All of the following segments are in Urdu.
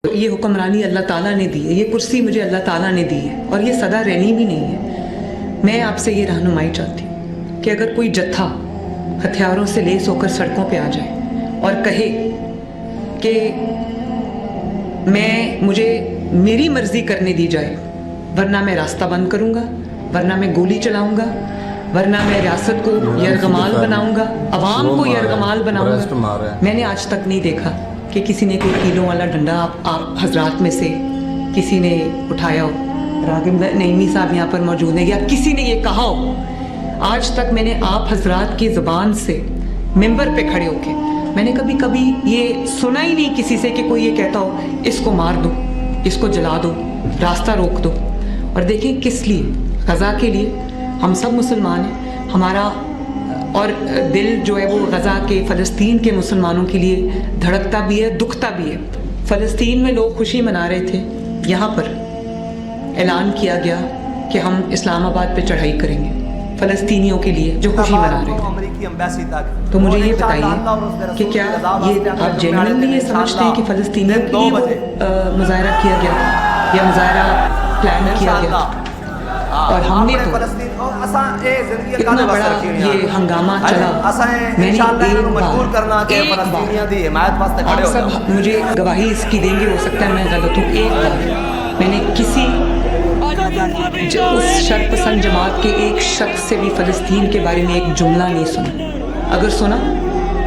یہ حکمرانی اللہ تعالیٰ نے دی ہے، یہ کرسی مجھے اللہ تعالیٰ نے دی ہے اور یہ سدا رہنی بھی نہیں ہے۔ میں آپ سے یہ رہنمائی چاہتی ہوں کہ اگر کوئی جتھا ہتھیاروں سے لیس ہو کر سڑکوں پہ آ جائے اور کہے کہ مجھے میری مرضی کرنے دی جائے، ورنہ میں راستہ بند کروں گا، ورنہ میں گولی چلاؤں گا، ورنہ میں ریاست کو یرغمال بناؤں گا، عوام کو یرغمال بناؤں گا، میں نے آج تک نہیں دیکھا کہ کسی نے کوئی کیلوں والا ڈنڈا آپ حضرات میں سے کسی نے اٹھایا ہو، راغب نعیمی صاحب یہاں پر موجود ہیں، یا کسی نے یہ کہا ہو۔ آج تک میں نے آپ حضرات کی زبان سے ممبر پہ کھڑے ہو کے میں نے کبھی یہ سنا ہی نہیں کسی سے کہ کوئی یہ کہتا ہو اس کو مار دو، اس کو جلا دو، راستہ روک دو۔ اور دیکھیں کس لیے، غزہ کے لیے۔ ہم سب مسلمان ہیں، ہمارا اور دل جو ہے وہ غزہ کے، فلسطین کے مسلمانوں کے لیے دھڑکتا بھی ہے، دکھتا بھی ہے۔ فلسطین میں لوگ خوشی منا رہے تھے، یہاں پر اعلان کیا گیا کہ ہم اسلام آباد پہ چڑھائی کریں گے فلسطینیوں کے لیے جو خوشی منا رہے تھے۔ تو مجھے یہ بتائیے کہ کیا یہ آپ جینوئنلی یہ سمجھتے ہیں کہ فلسطینیوں کے لیے وہ مظاہرہ کیا گیا یا مظاہرہ پلان کیا گیا؟ اور ہم نے تو اتنا بڑا یہ ہنگامہ چلا، میں نے آپ سب مجھے گواہی اس کی دیں گے، ہو سکتا ہے میں غلط ہوں، ایک بار میں نے کسی اس شرط پسند جماعت کے ایک شخص سے بھی فلسطین کے بارے میں ایک جملہ نہیں سنا۔ اگر سنا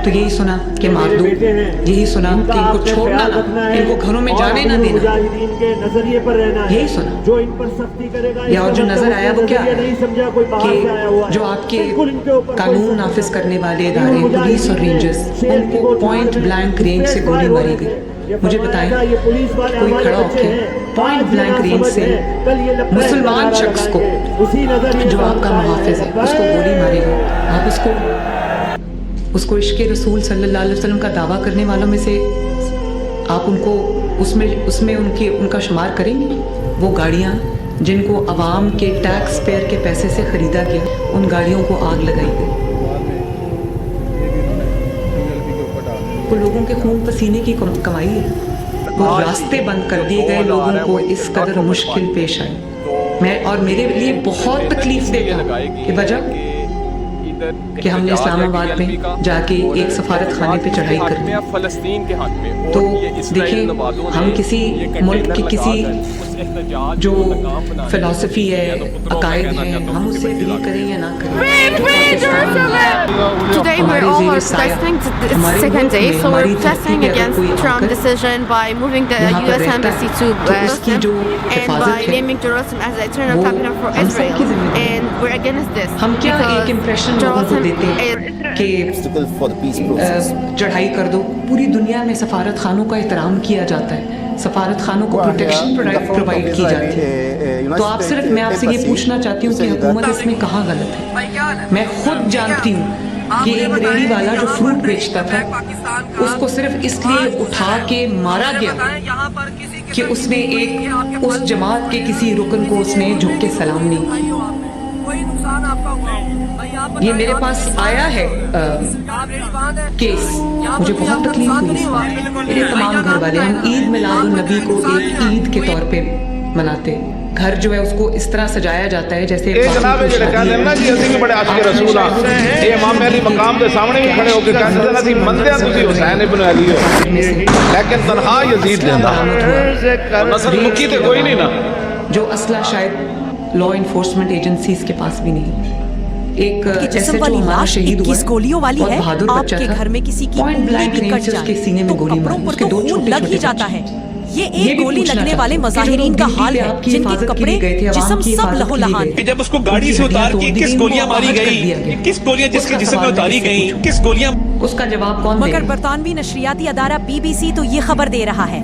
تو یہی سنا کہ مار دو، یہی سنا کہ ان کو چھوڑنا نہ، ان کو گھروں میں جانے نہ دینا، یہی سنا۔ یا اور جو نظر آیا وہ کیا ہے کہ جو آپ کے قانون نافذ کرنے والے ادارے، پولیس اور رینجرز، ان کو پوائنٹ بلینک رینج سے گولی ماری گئی۔ مجھے بتائیں کوئی کھڑا ہو کے پوائنٹ بلینک رینج سے مسلمان شخص کو جو آپ کا محافظ ہے اس کو گولی مارے گا، آپ اس کو عشق رسول صلی اللہ علیہ وسلم کا دعویٰ کرنے والوں میں سے آپ ان کو اس میں ان کا شمار کریں گے؟ وہ گاڑیاں جن کو عوام کے ٹیکس پیئر کے پیسے سے خریدا گیا، ان گاڑیوں کو آگ لگائی گئی، وہ لوگوں کے خون پسینے کی کمائی ہے، وہ راستے بند کر دیے گئے، لوگوں کو اس قدر مشکل پیش آئی۔ اور میرے لیے بہت تکلیف دے گا کہ وجہ کہ ہم نے اسلام آباد میں جا کے ایک سفارت خانے پہ چڑھائی کر لی۔ تو دیکھیں ہم کسی ملک کی کسی جو فلسفی ہے، عقائد ہیں، ہم اس سے اگری کریں یا نہ کریں۔ Today we're almost testing the second day, so we're testing against Trump's decision by moving the US embassy to Jerusalem and by naming Jerusalem as the eternal capital for Israel, and we're against this ہم کیا ایک امپریشن لوگوں کو دیتے ہیں کہ چڑھائی کر دو؟ پوری دنیا میں سفارت خانوں کا احترام کیا جاتا ہے، سفارت خانوں کو پروٹیکشن پرووائڈ کی جاتی ہے۔ تو میں آپ سے یہ پوچھنا چاہتی ہوں کہ حکومت اس میں کہاں غلط ہے؟ میں خود جانتی ہوں کہ ایک ریڑھی والا جو فروٹ بیچتا تھا، اس کو صرف اس لیے اٹھا کے مارا گیا کہ اس نے اس جماعت کے کسی رکن کو اس نے جھک کے سلام نہیں۔ یہ میرے پاس آیا ہے کیس، مجھے بہت تکلیف ہوئی اس بات۔ میرے تمام گھر والے، ہم عید میلاد النبی کو ایک عید کے طور پہ مناتے ہیں، گھر جو ہے اس کو اس طرح سجایا جاتا ہے جیسے جناب یہ کہتے ہیں نا کہ اسی بھی بڑے عاشق رسول ہیں، یہ امام علی مقام کے سامنے بھی کھڑے ہو کے کہتے ہیں نا کہ مندے تسی حسین ابن علی ہو، لیکن تنہا یزید دیندا نصر مکی تے کوئی نہیں نا، جو اسلحہ شاید لا انفورسمنٹ ایجنسیز کے پاس بھی نہیں۔ ایک جسم والی لاش 21 گولیوں والی ہے، آپ کے گھر میں کسی کی انگلی بھی کٹ جائے تو کپڑوں پر تو خون لگ ہی جاتا ہے۔ یہ ایک گولی لگنے والے مظاہرین کا حال ہے جن کے کپڑے جسم سب لہو لہان ہیں۔ جب اس کو گاڑی سے اتار کے کس گولیاں ماری گئی، کس گولیاں جس کے جسم میں اتاری گئی، کس گولیاں، اس کا جواب کون دے؟ مگر برطانوی نشریاتی ادارہ BBC تو یہ خبر دے رہا ہے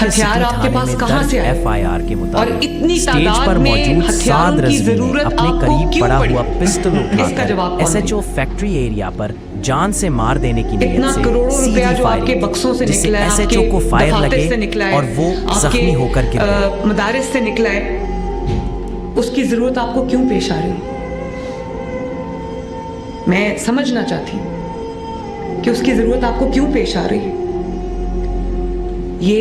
ہتھیار آپ کے پاس کہاں سے آئے؟ FIR کے اور مطابق اتنی سٹیج پر تعداد میں موجود ہتھیاروں سعد کی رضوی نے ضرورت اپنے آپ کو قریب کیوں پڑا پڑی؟ ہوا پسٹل اس کا اٹھا جواب کر کون دے؟ SHO فیکٹری ایریا پر جان سے مار دینے کی نیت اتنا سے کروڑوں سیدھی روپیہ جو آپ کے فائرنگ بکسوں سے جس سے نکلا ہے، آپ SHO کو کے فائر دفاتر سے لگے نکلا ہے، اور وہ زخمی ہو کر گر گئے۔ مدارس سے نکلا ہے، اس کی ضرورت آپ کو کیوں پیش آ رہی ہے؟ میں سمجھنا چاہتی ہوں کہ اس کی ضرورت آپ کو کیوں پیش آ رہی ہے۔ یہ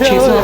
600